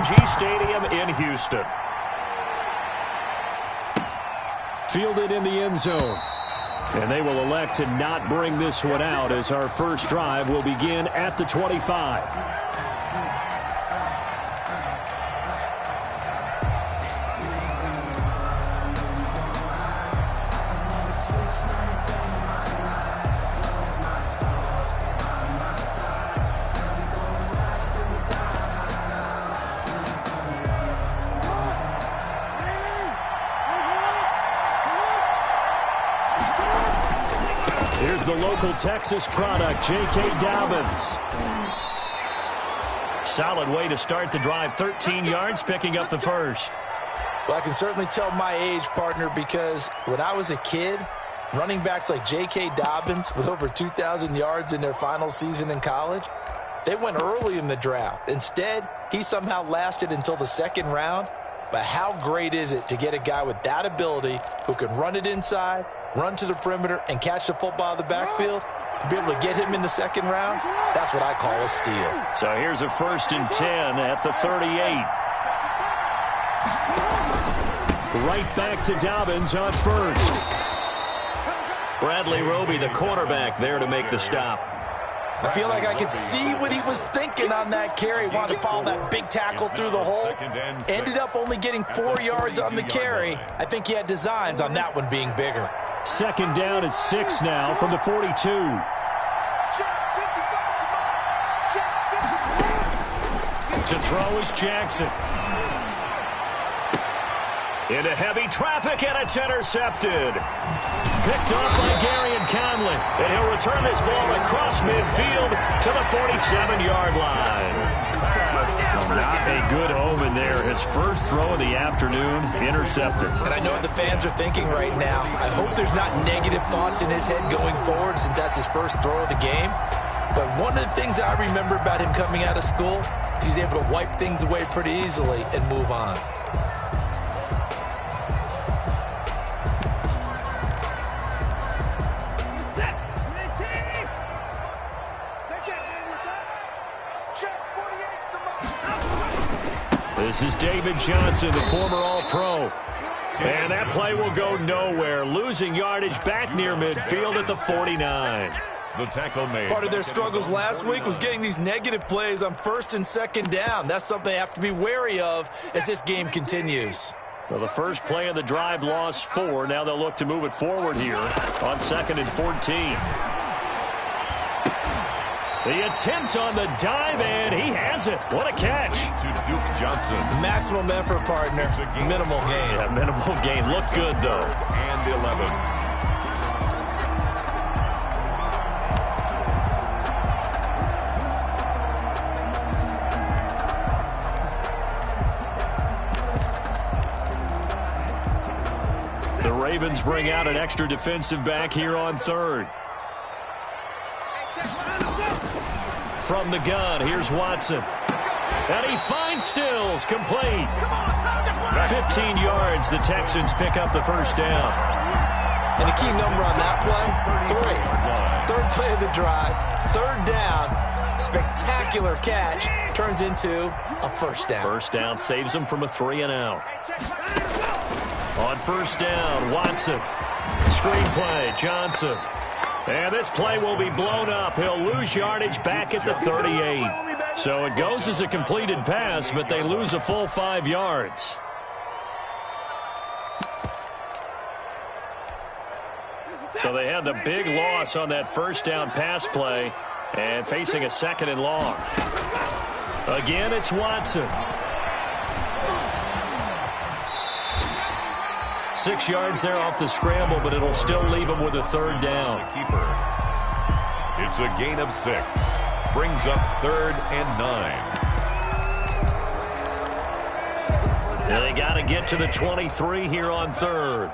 PNG Stadium in Houston. Fielded in the end zone. And they will elect to not bring this one out as our first drive will begin at the 25. Here's the local Texas product, J.K. Dobbins. Solid way to start the drive. 13 yards, picking up the first. Well, I can certainly tell my age, partner, because when I was a kid, running backs like J.K. Dobbins with over 2,000 yards in their final season in college, they went early in the draft. Instead, he somehow lasted until the second round. But how great is it to get a guy with that ability who can run it inside, run to the perimeter, and catch the football in the backfield? To be able to get him in the second round, that's what I call a steal. So here's a 1st and 10 at the 38. Right back to Dobbins on first. Bradley Roby, the quarterback, there to make the stop. I feel like I could see what he was thinking on that carry. Wanted to follow that big tackle through the hole. Ended up only getting 4 yards on the carry. I think he had designs on that one being bigger. 2nd down at 6 now from the 42. To throw is Jackson. Into heavy traffic, and it's intercepted. Picked off by Gary and Conley. And he'll return this ball across midfield to the 47-yard line. Not a good omen there. His first throw of the afternoon, intercepted. And I know what the fans are thinking right now. I hope there's not negative thoughts in his head going forward since that's his first throw of the game. But one of the things I remember about him coming out of school is he's able to wipe things away pretty easily and move on. This is David Johnson, the former All-Pro. And that play will go nowhere. Losing yardage back near midfield at the 49. The tackle made. Part of their struggles last week was getting these negative plays on 1st and 2nd down. That's something they have to be wary of as this game continues. Well, the first play of the drive lost 4. Now they'll look to move it forward here on 2nd and 14. The attempt on the dive, and he has it. What a catch. To Duke Johnson. Maximum effort, partner. Minimal gain. Yeah, minimal gain. Look good, though. And 11. The Ravens bring out an extra defensive back here on 3rd. From the gun, here's Watson. And he finds Stills, complete. 15 yards, the Texans pick up the first down. And the key number on that play, 3. 3rd play of the drive, 3rd down, spectacular catch, turns into a first down. First down saves him from a 3-and-out. On 1st down, Watson. Screenplay, Johnson. And this play will be blown up. He'll lose yardage back at the 38. So it goes as a completed pass, but they lose a full 5 yards. So they had the big loss on that 1st down pass play and facing a 2nd and long. Again, it's Watson. 6 yards there off the scramble, but it'll still leave him with a 3rd down. It's a gain of 6. Brings up 3rd and 9. And they got to get to the 23 here on 3rd.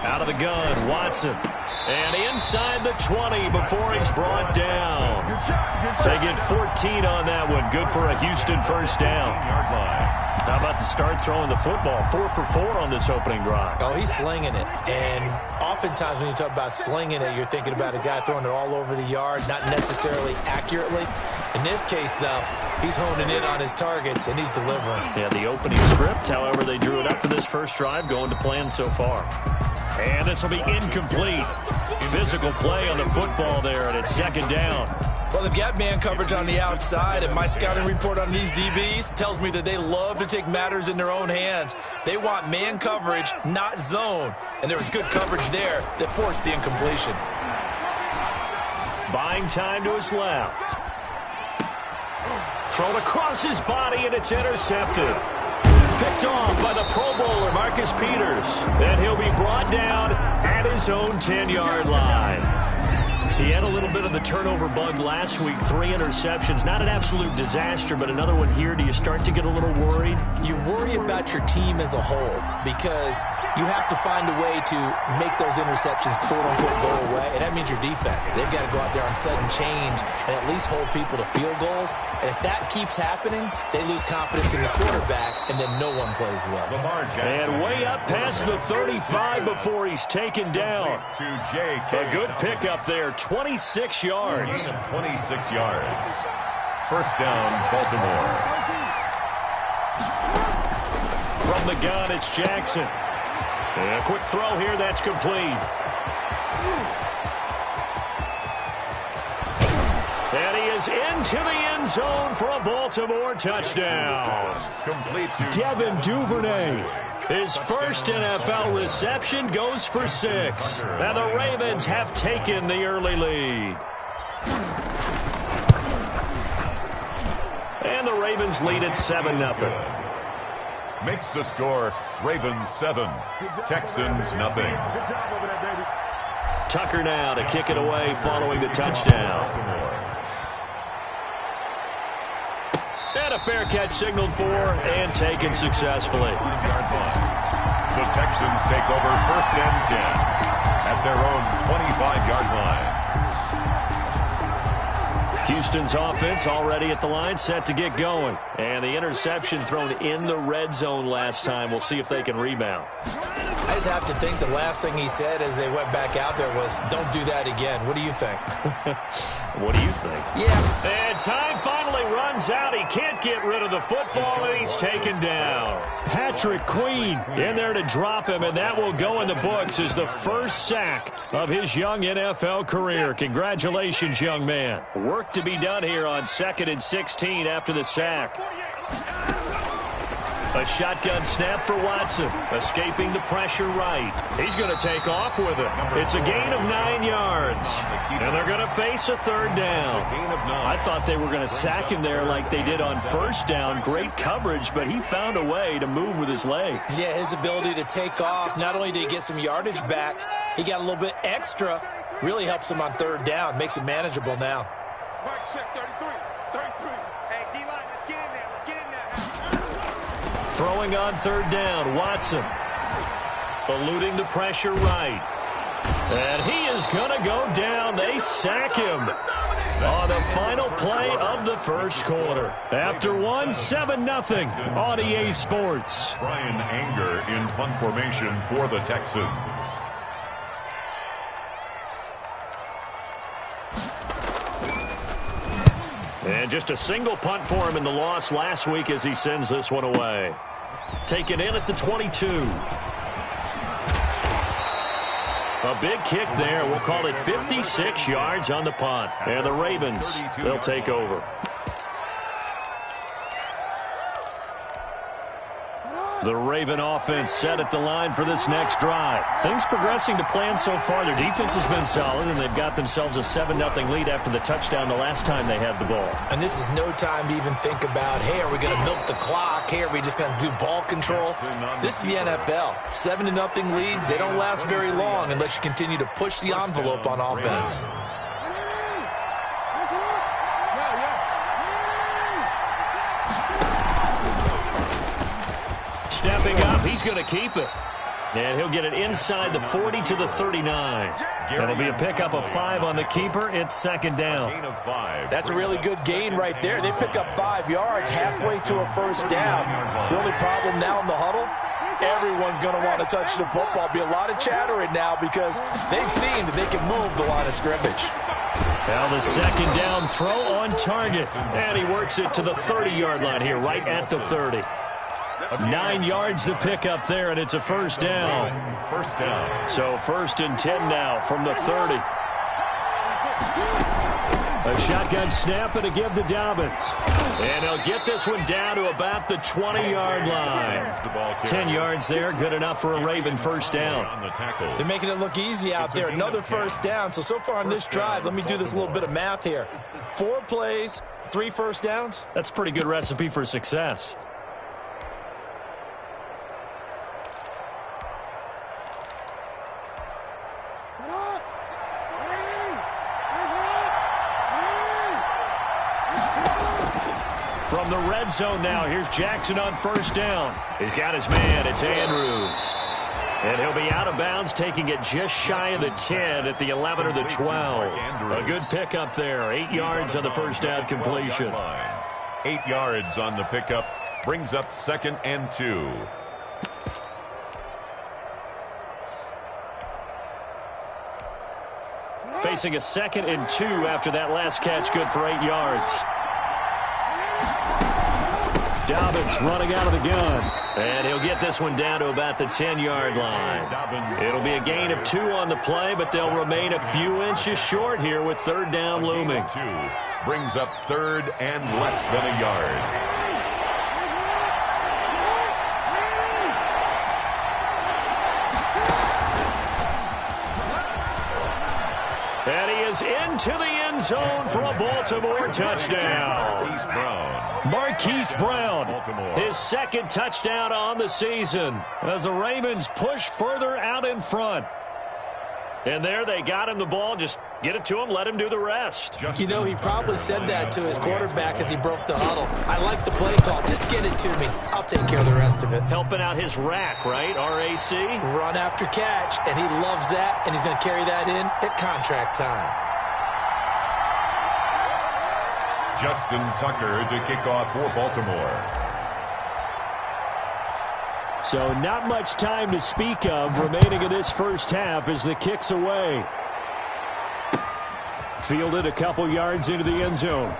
Out of the gun, Watson. And inside the 20 before he's brought down. They get 14 on that one. Good for a Houston first down. How about to start throwing the football? 4 for 4 on this opening drive. Oh, he's slinging it. And oftentimes when you talk about slinging it, you're thinking about a guy throwing it all over the yard, not necessarily accurately. In this case, though, he's honing in on his targets, and he's delivering. Yeah, the opening script, however, they drew it up for this first drive, going to plan so far. And this will be incomplete. Physical play on the football there, and it's second down. Well, they've got man coverage on the outside, and my scouting report on these DBs tells me that they love to take matters in their own hands. They want man coverage, not zone. And there was good coverage there that forced the incompletion. Buying time to his left. Thrown across his body, and it's intercepted. Picked off by the Pro Bowler, Marcus Peters. And he'll be brought down at his own 10-yard line. He had a little bit of the turnover bug last week, 3 interceptions. Not an absolute disaster, but another one here. Do you start to get a little worried? You worry about your team as a whole because you have to find a way to make those interceptions, quote-unquote, go away, and that means your defense. They've got to go out there on sudden change and at least hold people to field goals. And if that keeps happening, they lose confidence in the quarterback, and then no one plays well. And way up past the 35 before he's taken down. A good pickup there, 26 yards. 26 yards. First down, Baltimore. From the gun, it's Jackson. And a quick throw here, that's complete. And he is into the end zone for a Baltimore touchdown. Devin Duvernay. His first NFL reception goes for 6. And the Ravens have taken the early lead. And the Ravens lead at 7-0. Makes the score Ravens 7, Texans nothing. Tucker now to kick it away following the touchdown. And a fair catch signaled for and taken successfully. The Texans take over first and 10 at their own 25-yard line. Houston's offense already at the line, set to get going. And the interception thrown in the red zone last time. We'll see if they can rebound. I just have to think the last thing he said as they went back out there was, don't do that again. What do you think? What do you think? Yeah. And time finally runs out. He can't get rid of the football, and he's taken down. Patrick Queen in there to drop him, and that will go in the books as the first sack of his young NFL career. Congratulations, young man. Work to be done here on 2nd and 16 after the sack. A shotgun snap for Watson, escaping the pressure right. He's going to take off with it. It's a gain of 9 yards, and they're going to face a third down. I thought they were going to sack him there like they did on first down. Great coverage, but he found a way to move with his legs. Yeah, his ability to take off, not only did he get some yardage back, he got a little bit extra. Really helps him on third down, makes it manageable now. Throwing on third down, Watson. Eluding the pressure right. And he is going to go down. They sack him on the final play of the first quarter. After 7-0 on EA Sports. Brian Anger in punt formation for the Texans. And just a single punt for him in the loss last week as he sends this one away. Taken in at the 22. A big kick there. We'll call it 56 yards on the punt. And the Ravens, they'll take over. The Raven offense set at the line for this next drive. Things progressing to plan so far. Their defense has been solid, and they've got themselves a 7-0 lead after the touchdown the last time they had the ball. And this is no time to even think about, hey, are we going to milk the clock? Hey, are we just going to do ball control? This is the NFL. 7-0 leads, they don't last very long unless you continue to push the envelope on offense. Stepping up, he's going to keep it. And he'll get it inside the 40 to the 39. That'll be a pickup of 5 on the keeper. It's second down. That's a really good gain right there. They pick up 5 yards halfway to a first down. The only problem now in the huddle, everyone's going to want to touch the football. Be a lot of chatter right now because they've seen that they can move the line of scrimmage. Now the second down throw on target. And he works it to the 30-yard line here, right at the 30. 9 yards to pick up there, and it's a first down. First down. So 1st and 10 now from the 30. A shotgun snap and a give to Dobbins. And he'll get this one down to about the 20-yard line. 10 yards there, good enough for a Raven first down. They're making it look easy out there. Another first down. So far on this drive, let me do this little bit of math here. 4 plays, 3 first downs. That's a pretty good recipe for success. From the red zone now, here's Jackson on first down. He's got his man, it's Andrews. And he'll be out of bounds, taking it just shy of the 10 at the 11 or the 12. A good pickup there, 8 yards on the first down completion. 8 yards on the pickup, brings up 2nd and 2. Facing a 2nd and 2 after that last catch, good for 8 yards. Dobbins running out of the gun. And he'll get this one down to about the 10-yard line. It'll be a gain of 2 on the play, but they'll remain a few inches short here with 3rd down looming. 2 brings up 3rd and less than a yard. And he is into the end zone for a Baltimore touchdown. Marquise Brown, his 2nd touchdown on the season as the Ravens push further out in front. And there they got him the ball. Just get it to him, let him do the rest. You know, he probably said that to his quarterback as he broke the huddle. I like the play call. Just get it to me. I'll take care of the rest of it. Helping out his rack, right? R-A-C? Run after catch, and he loves that, and he's going to carry that in at contract time. Justin Tucker to kick off for Baltimore. So not much time to speak of remaining in this first half as the kick's away. Fielded a couple yards into the end zone.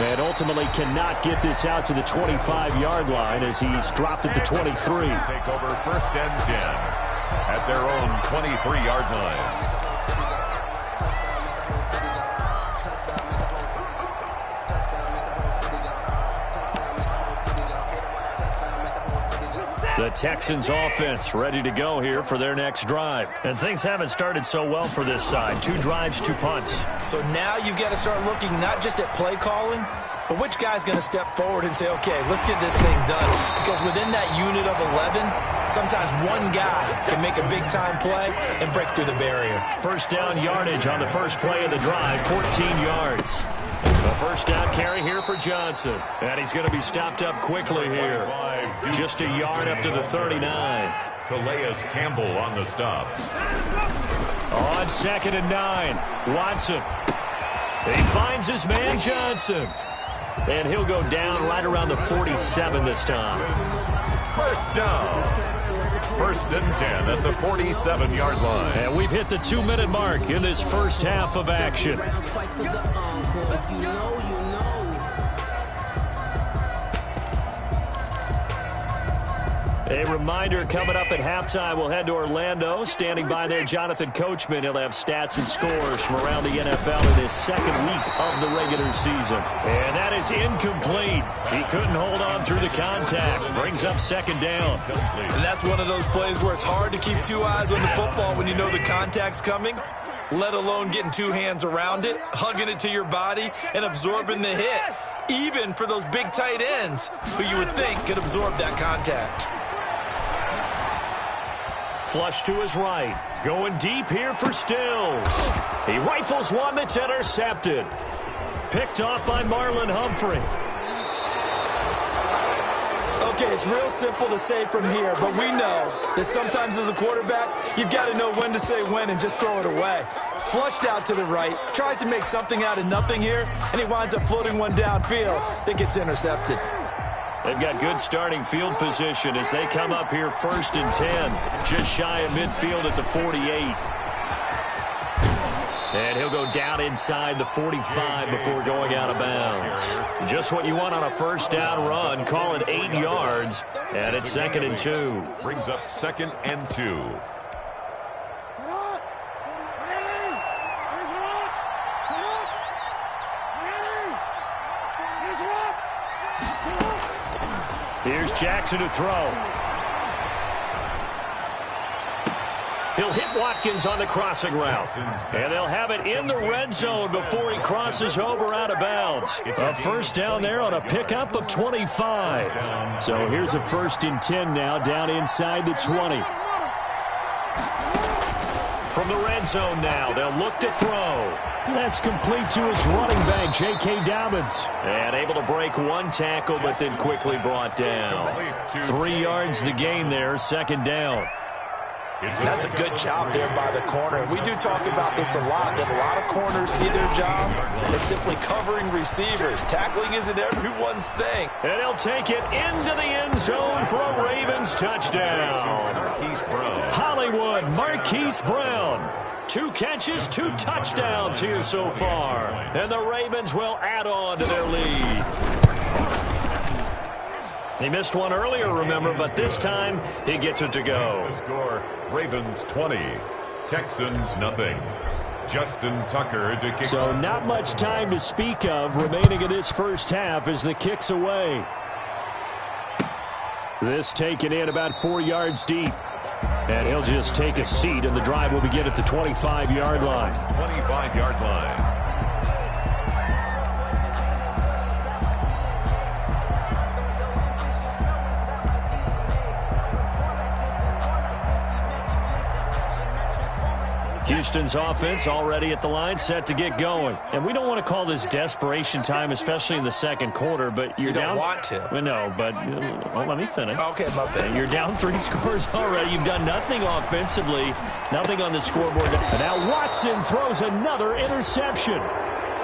And ultimately cannot get this out to the 25-yard line as he's dropped at the 23. Take over 1st and 10 at their own 23-yard line. The Texans offense ready to go here for their next drive. And things haven't started so well for this side. 2 drives, 2 punts. So now you've got to start looking not just at play calling, but which guy's going to step forward and say, okay, let's get this thing done. Because within that unit of 11, sometimes one guy can make a big-time play and break through the barrier. First down yardage on the first play of the drive, 14 yards. A first down carry here for Johnson. And he's going to be stopped up quickly here. Just a yard up to the 39. Calais Campbell on the stop. On 2nd and 9, Watson. He finds his man Johnson. And he'll go down right around the 47 this time. First down. 1st and 10 at the 47-yard line. And we've hit the 2-minute mark in this first half of action. A reminder coming up at halftime, we'll head to Orlando. Standing by there, Jonathan Coachman. He'll have stats and scores from around the NFL in his 2nd week of the regular season. And that is incomplete. He couldn't hold on through the contact. Brings up 2nd down. And that's one of those plays where it's hard to keep 2 eyes on the football when you know the contact's coming, let alone getting 2 hands around it, hugging it to your body, and absorbing the hit. Even for those big tight ends who you would think could absorb that contact. Flush to his right. Going deep here for Stills. He rifles one that's intercepted. Picked off by Marlon Humphrey. Okay, it's real simple to say from here, but we know that sometimes as a quarterback, you've got to know when to say when and just throw it away. Flushed out to the right, tries to make something out of nothing here, and he winds up floating one downfield that gets intercepted. They've got good starting field position as they come up here 1st and 10. Just shy of midfield at the 48. And he'll go down inside the 45 before going out of bounds. Just what you want on a first down run. Call it 8 yards. And it's 2nd and 2. Brings up 2nd and 2. Here's Jackson to throw. He'll hit Watkins on the crossing route. And they'll have it in the red zone before he crosses over out of bounds. A first down there on a pickup of 25. So here's a 1st and 10 now down inside the 20. From the red zone now, they'll look to throw. That's complete to his running back, J.K. Dobbins. And able to break one tackle, but then quickly brought down. 3 yards the gain there, 2nd down. That's a good job there by the corner. We do talk about this a lot, that a lot of corners see their job as simply covering receivers. Tackling isn't everyone's thing. And he'll take it into the end zone for a Ravens touchdown. Hollywood Marquise Brown. 2 catches, 2 touchdowns here so far. And the Ravens will add on to their lead. He missed one earlier, remember, but this time he gets it to go. Score, Ravens 20, Texans nothing. Justin Tucker to kick. So not much time to speak of remaining in this first half as the kick's away. This taken in about 4 yards deep. And he'll just take a seat, and the drive will begin at the 25-yard line. 25-yard line. Houston's offense already at the line, set to get going. And we don't want to call this desperation time, especially in the second quarter, but you're down. You don't want to. Well, no, but let me finish. Okay, my bad. You're down 3 scores already. You've done nothing offensively, nothing on the scoreboard. And now Watson throws another interception.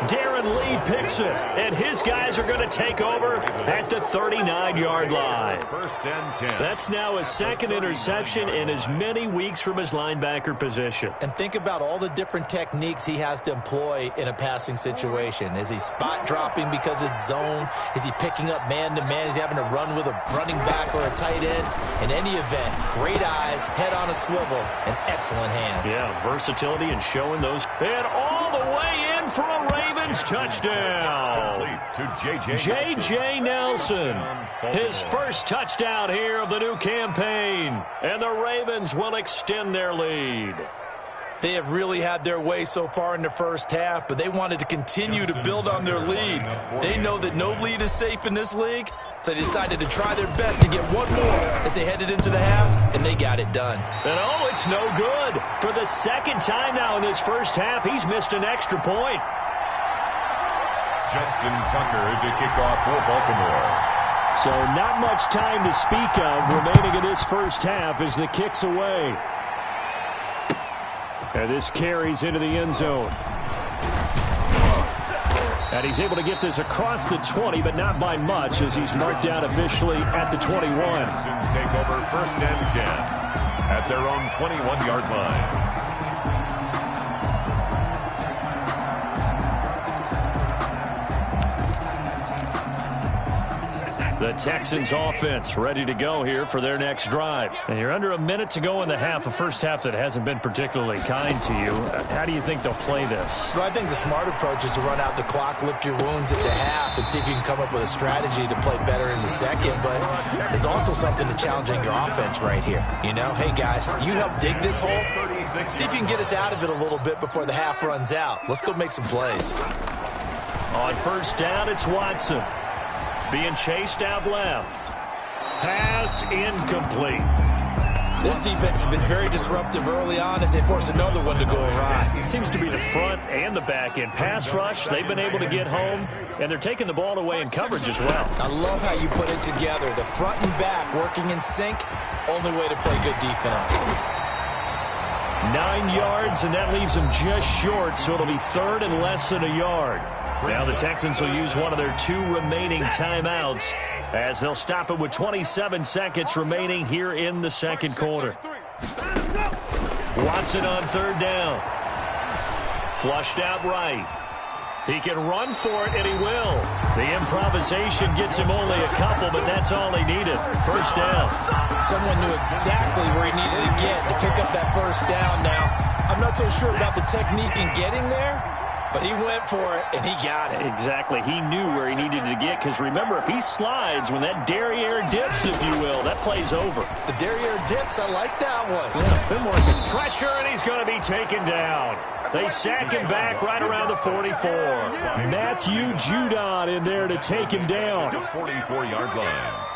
Darren Lee picks it, and his guys are going to take over at the 39-yard line. 1st and 10. That's now his 2nd interception in as many weeks from his linebacker position. And think about all the different techniques he has to employ in a passing situation. Is he spot dropping because it's zone? Is he picking up man-to-man? Is he having to run with a running back or a tight end? In any event, great eyes, head on a swivel, and excellent hands. Yeah, versatility and showing those. And all the way in for a Ravens touchdown. To J.J. Nelson. His first touchdown here of the new campaign. And the Ravens will extend their lead. They have really had their way so far in the first half, but they wanted to continue to build on their lead. They know that no lead is safe in this league, so they decided to try their best to get one more as they headed into the half, and they got it done. And oh, it's no good. For the 2nd time now in this first half, he's missed an extra point. Justin Tucker to kick off for Baltimore. So not much time to speak of remaining in this first half as the kick's away. And this carries into the end zone. And he's able to get this across the 20, but not by much as he's marked down officially at the 21. Texans take over 1st and 10 at their own 21-yard line. The Texans offense ready to go here for their next drive. And you're under a minute to go in the half, a first half that hasn't been particularly kind to you. How do you think they'll play this? Well, I think the smart approach is to run out the clock, lick your wounds at the half, and see if you can come up with a strategy to play better in the second. But there's also something to challenging your offense right here. You know, hey, guys, you help dig this hole. See if you can get us out of it a little bit before the half runs out. Let's go make some plays. On 1st down, it's Watson. Being chased out left. Pass incomplete. This defense has been very disruptive early on as they force another one to go awry. It seems to be the front and the back end. Pass rush, they've been able to get home, and they're taking the ball away in coverage as well. I love how you put it together. The front and back working in sync, only way to play good defense. 9 yards, and that leaves them just short, so it'll be 3rd and less than a yard. Now the Texans will use one of their 2 remaining timeouts as they'll stop it with 27 seconds remaining here in the second quarter. Watson on third down. Flushed out right. He can run for it, and he will. The improvisation gets him only a couple, but that's all he needed. First down. Someone knew exactly where he needed to get to pick up that first down. Now, I'm not so sure about the technique in getting there, but he went for it, and he got it. Exactly. He knew where he needed to get, because remember, if he slides, when that derriere dips, if you will, that play's over. The derriere dips, I like that one. Yeah, been working. Pressure, and he's going to be taken down. They sack him back right around the 44. Matthew Judon in there to take him down. 44-yard line.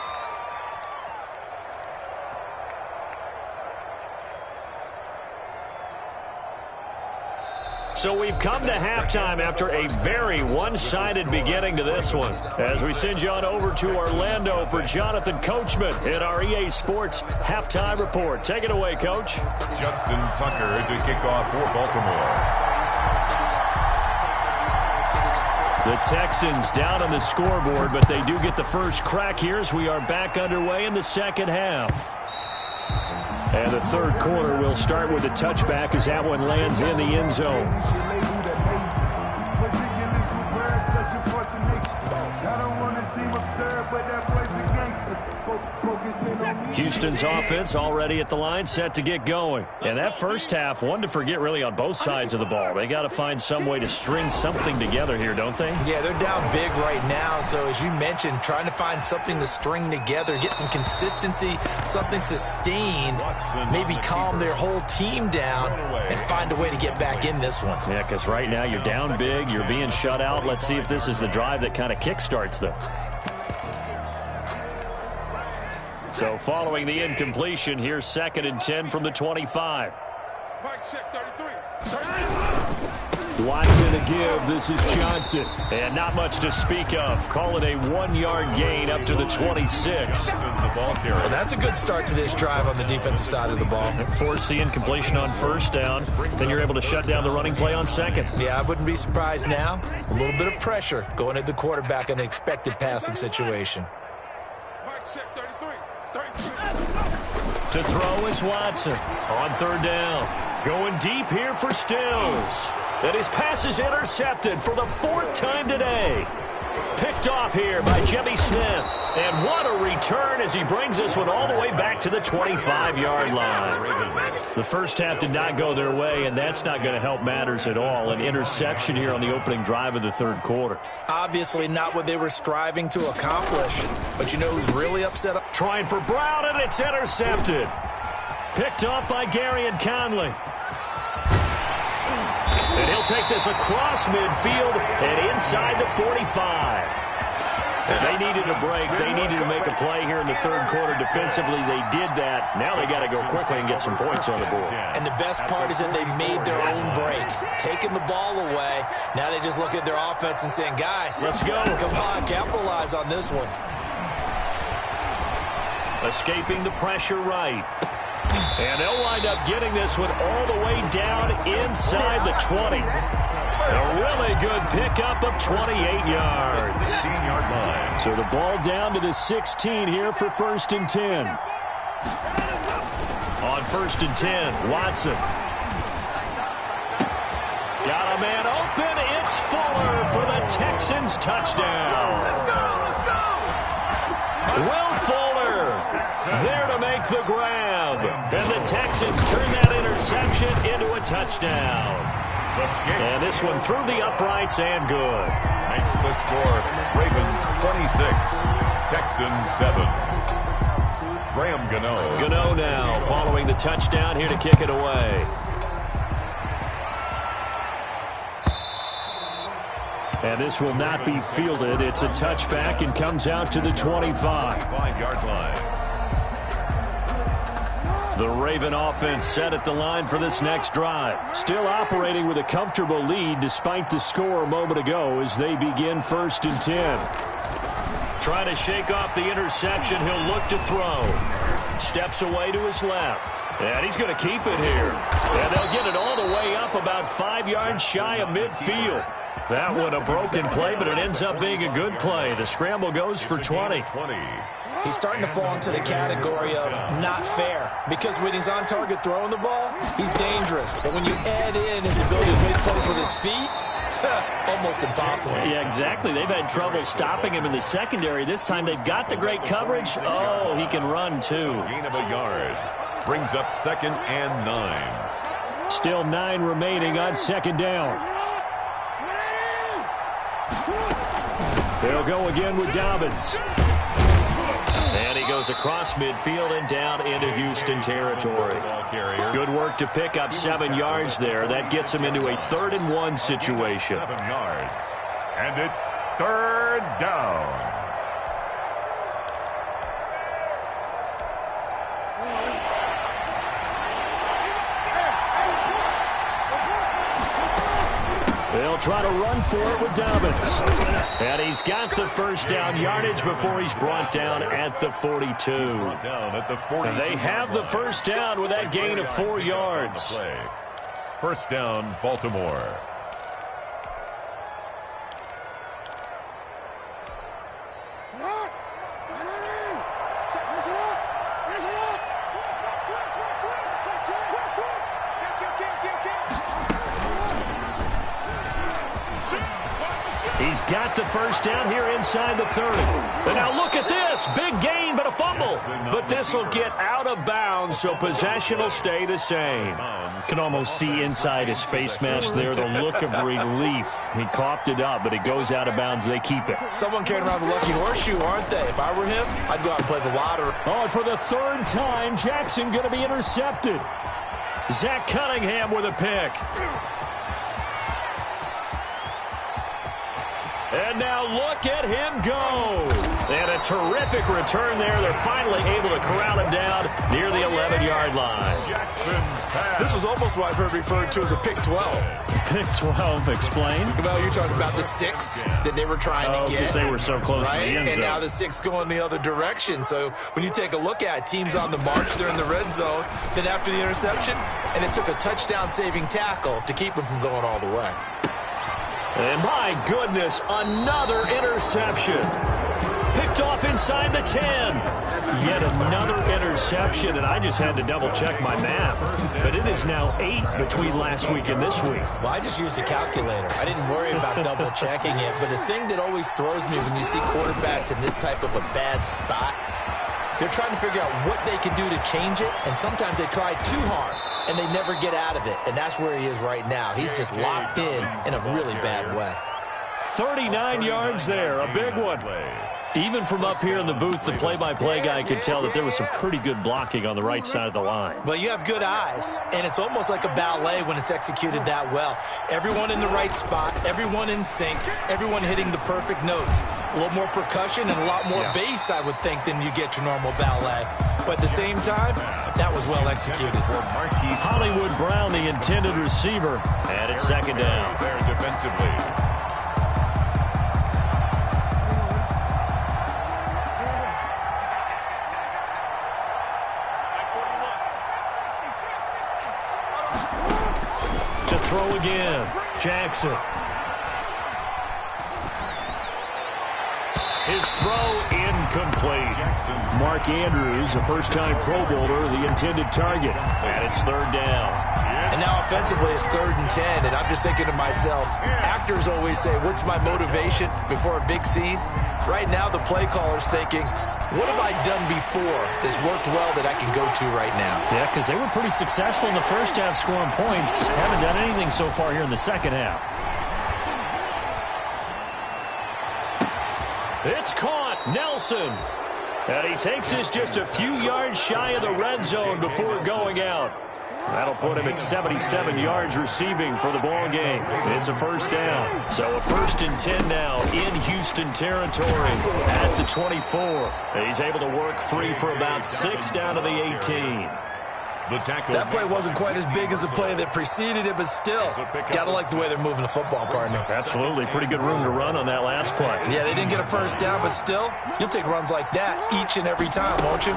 So we've come to halftime after a very one-sided beginning to this one. As we send you on over to Orlando for Jonathan Coachman in our EA Sports Halftime Report. Take it away, Coach. Justin Tucker to kick off for Baltimore. The Texans down on the scoreboard, but they do get the first crack here as we are back underway in the second half. And the third quarter will start with a touchback as that one lands in the end zone. Houston's offense already at the line, set to get going. And that first half, one to forget really on both sides of the ball. They got to find some way to string something together here, don't they? Yeah, they're down big right now. So as you mentioned, trying to find something to string together, get some consistency, something sustained, maybe calm their whole team down and find a way to get back in this one. Yeah, because right now you're down big, you're being shut out. Let's see if this is the drive that kind of kickstarts them. So following the incompletion, here's 2nd and 10 from the 25. Watson to give. This is Johnson. And not much to speak of. Call it a 1-yard gain up to the 26. Well, that's a good start to this drive on the defensive side of the ball. Force the incompletion on first down. Then you're able to shut down the running play on second. Yeah, I wouldn't be surprised now. A little bit of pressure going at the quarterback in an expected passing situation. To throw is Watson on third down. Going deep here for Stills. And his pass is intercepted for the 4th time today. Picked off here by Jimmy Smith. And what a return as he brings this one all the way back to the 25-yard line. The first half did not go their way, and that's not going to help matters at all. An interception here on the opening drive of the third quarter. Obviously not what they were striving to accomplish. But you know who's really upset? Trying for Brown, and it's intercepted. Picked off by Gary and Conley. And he'll take this across midfield and inside the 45. They needed a break. They needed to make a play here in the third quarter defensively. They did that. Now they got to go quickly and get some points on the board. And the best part is that they made their own break. Taking the ball away. Now they just look at their offense and saying, guys, let's go. Come on, capitalize on this one. Escaping the pressure right. And they'll wind up getting this one all the way down inside the 20. A really good pickup of 28 yards. 16-yard line. So the ball down to the 16 here for 1st and 10. On 1st and 10, Watson. Got a man open. It's Fuller for the Texans touchdown. Will Fuller there to make the grab. And the Texans turn that interception into a touchdown. And this one through the uprights and good. Makes the score Ravens 26, Texans 7. Graham Gano. Gano now following the touchdown here to kick it away. And this will not be fielded. It's a touchback and comes out to the 25. 5-yard line. The Raven offense set at the line for this next drive. Still operating with a comfortable lead despite the score a moment ago as they begin 1st and 10. Trying to shake off the interception. He'll look to throw. Steps away to his left. And he's going to keep it here. And they'll get it all the way up about 5 yards shy of midfield. That one a broken play, but it ends up being a good play. The scramble goes for 20. He's starting to fall into the category of not fair, because when he's on target throwing the ball, he's dangerous. But when you add in his ability to make plays with his feet, almost impossible. Yeah, exactly. They've had trouble stopping him in the secondary. This time they've got the great coverage. Oh, he can run too. Gain of a yard. Brings up 2nd and 9. Still 9 remaining on 2nd down. They'll go again with Dobbins. And he goes across midfield and down into Houston territory. Good work to pick up 7 yards there. That gets him into a 3rd and 1 situation. 7 yards. And it's 3rd down. They'll try to run for it with Dobbins. And he's got the 1st down yardage before he's brought down at the 42. And they have the 1st down with that gain of 4 yards. 1st down, Baltimore. He's got the 1st down here inside the 30. And now look at this. Big gain, but a fumble. But this will get out of bounds, so possession will stay the same. Can almost see inside his face mask there the look of relief. He coughed it up, but it goes out of bounds. They keep it. Someone carrying around the lucky horseshoe, aren't they? If I were him, I'd go out and play the lottery. Oh, and for the 3rd time, Jackson going to be intercepted. Zach Cunningham with a pick. And now look at him go. And a terrific return there. They're finally able to corral him down near the 11-yard line. This was almost what I've heard referred to as a pick 12. Pick 12, explain. Well, you're talking about the 6 that they were trying to get. Because they were so close to the end zone. And now the 6 going the other direction. So when you take a look at teams on the march, they're in the red zone. Then after the interception, and it took a touchdown-saving tackle to keep them from going all the way. And my goodness, another interception. Picked off inside the 10. Yet another interception, and I just had to double-check my math. But it is now 8 between last week and this week. Well, I just used a calculator. I didn't worry about double-checking it. But the thing that always throws me when you see quarterbacks in this type of a bad spot, they're trying to figure out what they can do to change it, and sometimes they try too hard, and they never get out of it. And that's where he is right now. He's just locked in a really bad way. 39 yards there, a big one. Even from up here in the booth, the play-by-play guy could tell that there was some pretty good blocking on the right side of the line. Well, you have good eyes, and it's almost like a ballet when it's executed that well. Everyone in the right spot, everyone in sync, everyone hitting the perfect notes. A little more percussion and a lot more bass, I would think, than you get your normal ballet. But at the same time, that was well executed. Hollywood Brown, the intended receiver, and it's 2nd down. There defensively. To throw again, Jackson. His throw incomplete. Mark Andrews, a first-time Pro Bowler, the intended target. And it's 3rd down. And now offensively it's 3rd and 10, and I'm just thinking to myself, actors always say, what's my motivation before a big scene? Right now the play caller's thinking, what have I done before that's worked well that I can go to right now? Yeah, because they were pretty successful in the first half scoring points. Haven't done anything so far here in the second half. It's caught, Nelson. And he takes us just a few yards shy of the red zone before going out. That'll put him at 77 yards receiving for the ball game. It's a 1st down. So a 1st and 10 now in Houston territory at the 24. He's able to work free for about 6 down to the 18. That play wasn't quite as big as the play that preceded it, but still, gotta like the way they're moving the football, partner. Absolutely. Pretty good room to run on that last play. Yeah, they didn't get a 1st down, but still, you'll take runs like that each and every time, won't you?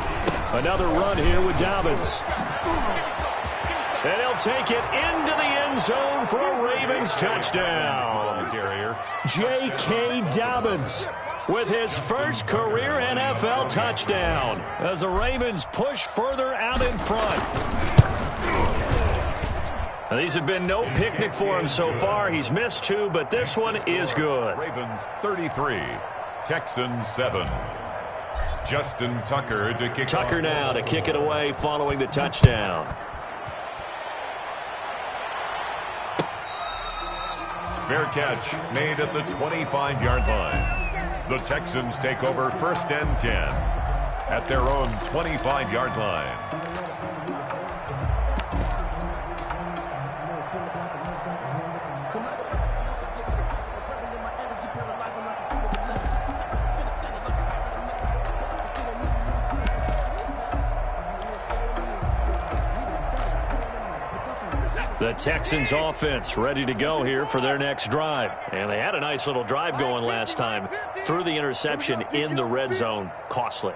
Another run here with Dobbins. he'll take it into the end zone for a Ravens touchdown. J.K. Dobbins with his first career NFL touchdown as the Ravens push further out in front. Now, these have been no picnic for him so far. He's missed 2, but this one is good. Ravens 33, Texans 7. Justin Tucker to kick Tucker now to kick it away following the touchdown. Fair catch made at the 25-yard line. The Texans take over 1st and 10 at their own 25-yard line. The Texans offense ready to go here for their next drive. And they had a nice little drive going last time. Threw the interception in the red zone. Costly.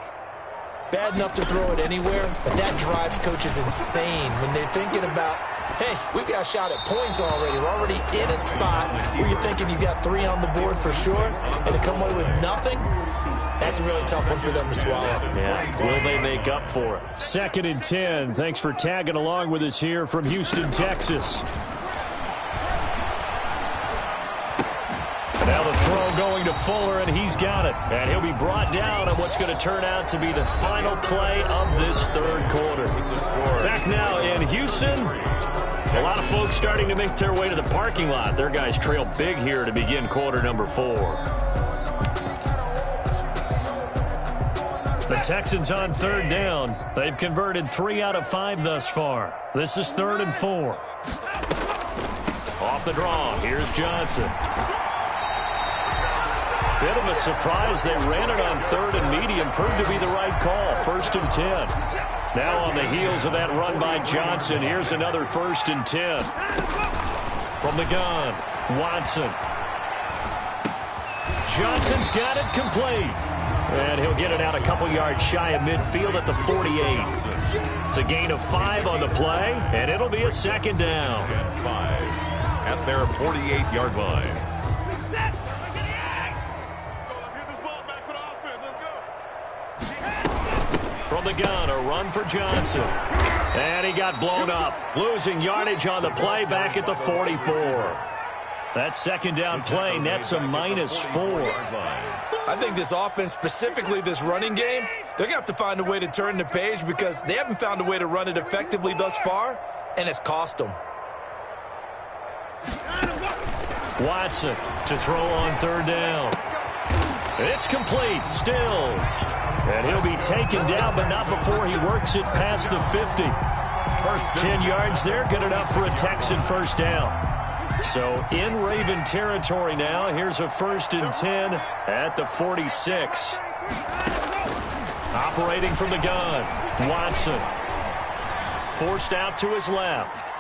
Bad enough to throw it anywhere, but that drives coaches insane when they're thinking about, hey, we got a shot at points already. We're already in a spot where you're thinking you got 3 on the board for sure, and to come away with nothing, that's a really tough one for them to swallow. Yeah, will they make up for it? 2nd and 10. Thanks for tagging along with us here from Houston, Texas. Now the throw going to Fuller, and he's got it. And he'll be brought down on what's going to turn out to be the final play of this 3rd quarter. Back now in Houston. A lot of folks starting to make their way to the parking lot. Their guys trail big here to begin quarter number 4. The Texans on 3rd down. They've converted 3 out of 5 thus far. This is 3rd and 4. Off the draw, here's Johnson. Bit of a surprise. They ran it on 3rd and medium. Proved to be the right call. 1st and 10. Now on the heels of that run by Johnson, here's another 1st and 10. From the gun, Watson. Johnson's got it complete. And he'll get it out a couple yards shy of midfield at the 48. It's a gain of 5 on the play, and it'll be a 2nd down. 5 at their 48-yard line. From the gun, a run for Johnson. And he got blown up. Losing yardage on the play back at the 44. That 2nd down play nets a -4. I think this offense, specifically this running game, they're going to have to find a way to turn the page because they haven't found a way to run it effectively thus far, and it's cost them. Watson to throw on 3rd down. It's complete. Stills. And he'll be taken down, but not before he works it past the 50. 10 yards there, good enough for a Texan 1st down. So in Raven territory now. Here's a 1st and 10 at the 46. Operating from the gun, Watson. Forced out to his left.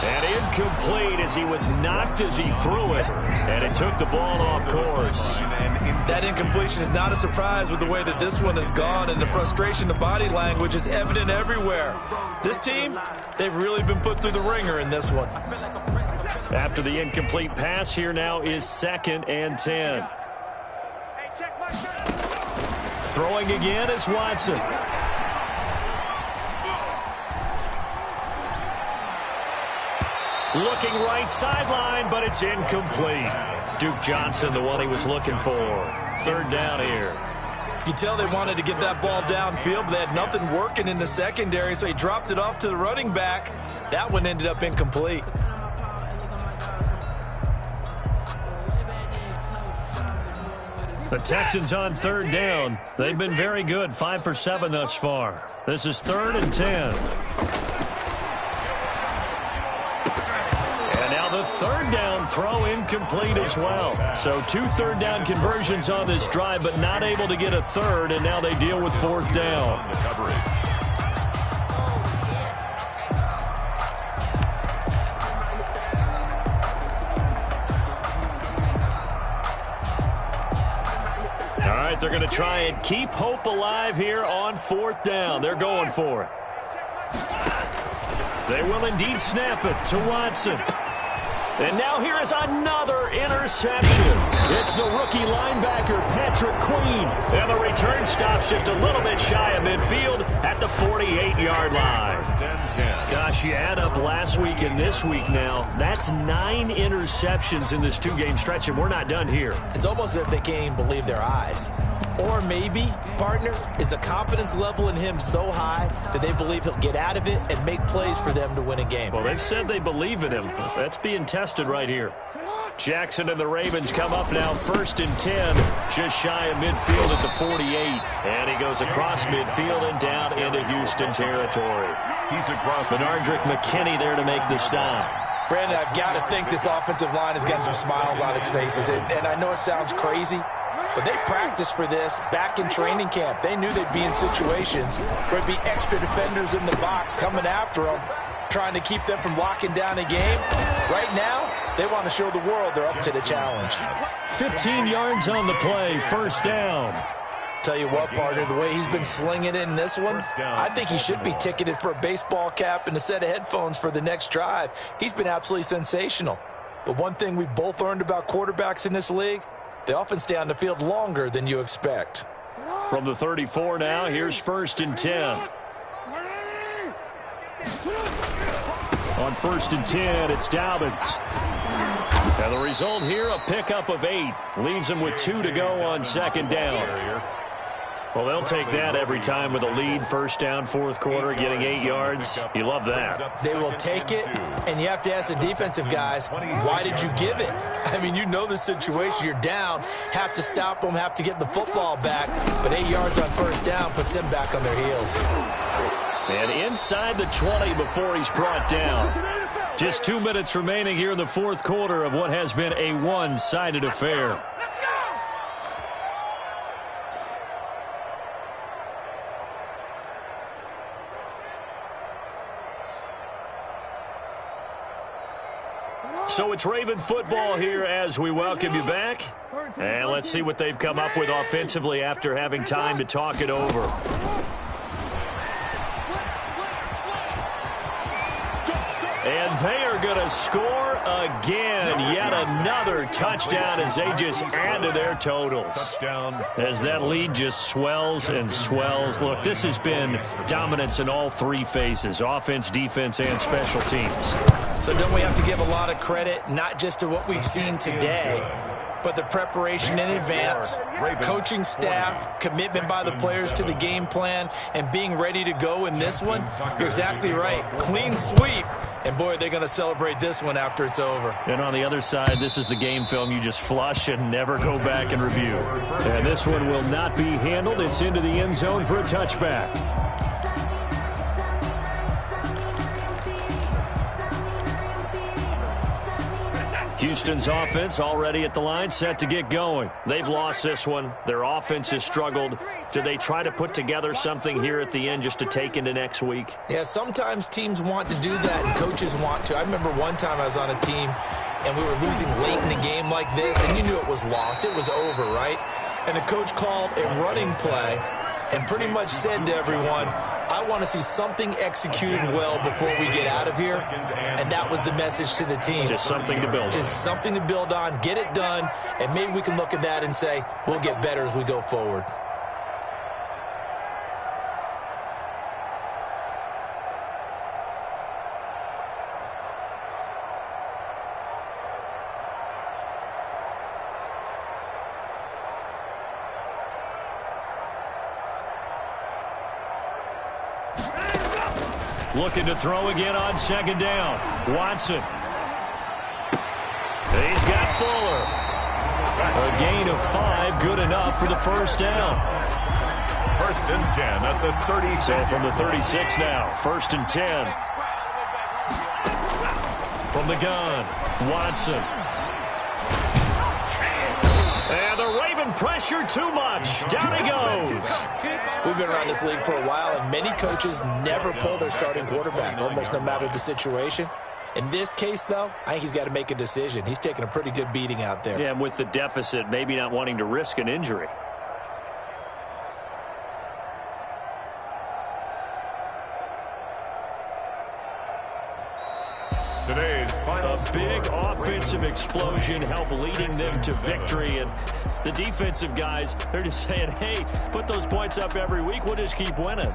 And incomplete as he was knocked as he threw it. And it took the ball off course. That incompletion is not a surprise with the way that this one has gone, and the frustration, the body language is evident everywhere. This team, they've really been put through the ringer in this one. After the incomplete pass, here now is 2nd and 10. Throwing again is Watson. Looking right sideline, but it's incomplete. Duke Johnson, the one he was looking for. 3rd down here. You can tell they wanted to get that ball downfield, but they had nothing working in the secondary, so he dropped it off to the running back. That one ended up incomplete. The Texans on 3rd down. They've been very good, 5 for 7 thus far. This is 3rd and 10. The 3rd down throw incomplete as well. So 2 3rd down conversions on this drive, but not able to get a 3rd, and now they deal with 4th down. All right, they're going to try and keep hope alive here on 4th down. They're going for it. They will indeed snap it to Watson. And now here is another interception. It's the rookie linebacker, Patrick Queen. And the return stops just a little bit shy of midfield at the 48-yard line. Gosh, you add up last week and this week now. That's 9 interceptions in this 2-game stretch, and we're not done here. It's almost as if they can't even believe their eyes. Or maybe, partner, is the confidence level in him so high that they believe he'll get out of it and make plays for them to win a game. Well, they've said they believe in him. That's being tested right here. Jackson and the Ravens come up now 1st and 10, just shy of midfield at the 48. And he goes across midfield and down into Houston territory. He's across. Benardrick McKinney there to make the stop. Brandon, I've got to think this offensive line has got some smiles on its faces. And I know it sounds crazy, but they practiced for this back in training camp. They knew they'd be in situations where there'd be extra defenders in the box coming after them, trying to keep them from locking down a game. Right now, they want to show the world they're up to the challenge. 15 yards on the play, 1st down. Tell you what, partner, the way he's been slinging it in this one, I think he should be ticketed for a baseball cap and a set of headphones for the next drive. He's been absolutely sensational. But one thing we both learned about quarterbacks in this league, they often stay on the field longer than you expect. From the 34 now, here's 1st and 10. On 1st and 10, it's Dobbins. And the result here, a pickup of 8. Leaves them with 2 to go on 2nd down. Well, they'll take that every time with a lead. 1st down, 4th quarter, getting 8 yards. You love that. They will take it, and you have to ask the defensive guys, why did you give it? I mean, you know the situation. You're down, have to stop them, have to get the football back. But 8 yards on 1st down puts them back on their heels. And inside the 20 before he's brought down. Just 2 minutes remaining here in the 4th quarter of what has been a one-sided affair. So it's Raven football here as we welcome you back. And let's see what they've come up with offensively after having time to talk it over. And they are going to score again. Yet another touchdown as they just add to their totals. Touchdown. As that lead just swells and swells. Look, this has been dominance in all 3 phases, offense, defense, and special teams. So don't we have to give a lot of credit, not just to what we've seen today, but the preparation in advance, coaching staff, commitment by the players to the game plan, and being ready to go in this one? You're exactly right. Clean sweep. And, boy, they're going to celebrate this one after it's over. And on the other side, this is the game film you just flush and never go back and review. And this one will not be handled. It's into the end zone for a touchback. Houston's offense already at the line, set to get going. They've lost this one. Their offense has struggled. Do they try to put together something here at the end just to take into next week? Yeah, sometimes teams want to do that and coaches want to. I remember one time I was on a team and we were losing late in the game like this, and you knew it was lost. It was over, right? And the coach called a running play and pretty much said to everyone, I want to see something executed well before we get out of here. And that was the message to the team. Just something to build on. Just something to build on, get it done, and maybe we can look at that and say, we'll get better as we go forward. Looking to throw again on 2nd down. Watson. He's got Fuller. A gain of 5, good enough for the 1st down. 1st and 10 at the 36. So from the 36 now, 1st and 10. From the gun, Watson. And the Raven pressure too much. Down he goes. We've been around this league for a while, and many coaches never pull their starting quarterback, almost no matter the situation. In this case, though, I think he's got to make a decision. He's taking a pretty good beating out there. Yeah, and with the deficit, maybe not wanting to risk an injury. big offensive explosion help leading them to victory. And the defensive guys, they're just saying, hey, put those points up every week. We'll just keep winning.